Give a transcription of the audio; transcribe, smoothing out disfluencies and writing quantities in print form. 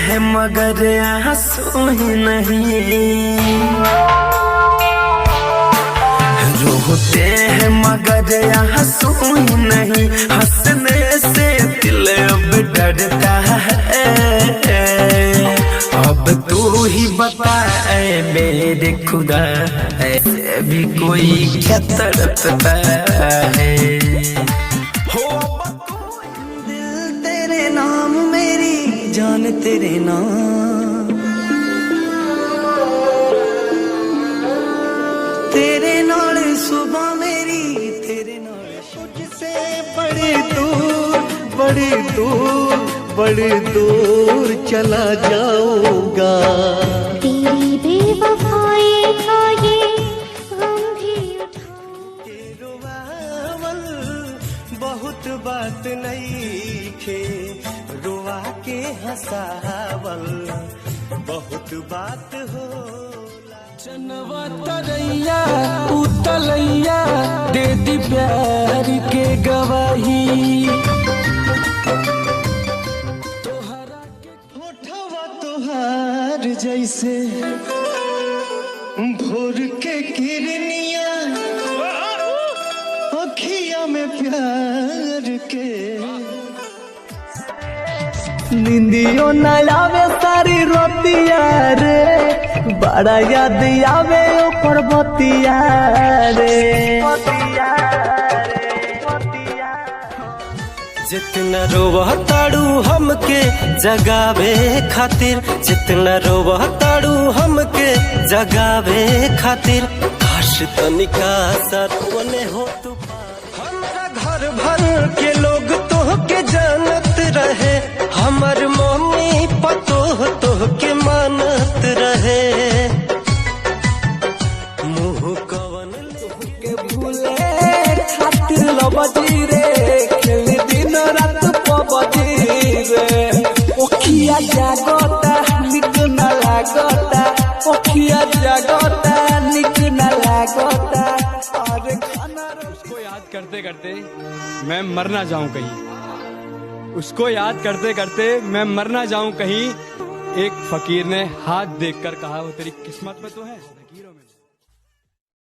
हैं मगर आंसू ही नहीं, रोते हैं मगर आंसू ही नहीं, हंसने से दिल अब डरता है। अब तू ही बता ऐ मेरे खुदा, ऐसे भी कोई क्या तड़पता है। दिल तेरे नाम, मेरी जान तेरे नाम, तेरे नाल सुबह मेरी, तेरे नाल तुझसे बड़ी दूर, बड़ी दूर, बड़ी दूर चला जाऊंगा। तेरी बेवफाई का ये गम भी उठाऊं। रुवावल बहुत बात नहीं खे, रुआ के हंसावल बहुत बात हो। जनवा तरैया उतलैया दे दी प्यार के गवाही, होठवा तोहार जैसे भोर के किरनिया, अखिया में प्यार के निंदियों न आवे सारी रोतिया रे, बड़ा याद आवे ऊपर बतिया रे। जितना रोवताड़ू हमके जगावे खातिर, जितना रोवताड़ू हमके जगावे खातिर, काश तनिका सरवने हो तू। हमरा घर भर के लोग तोहके जानत रहे, हमर मम्मी पतोह तोहके मानत रहे। मुँह कवन के भूले खातिर लबजी रे, खेली दिन रात पबजी रे। ओखिया जागता निक न लागता, ओखिया जागता निक न लागता। अरे खाना उसको याद करते करते मैं मरना जाऊं कहीं, उसको याद करते करते मैं मरना जाऊं कहीं। एक फकीर ने हाथ देखकर कहा वो तेरी किस्मत में तो है।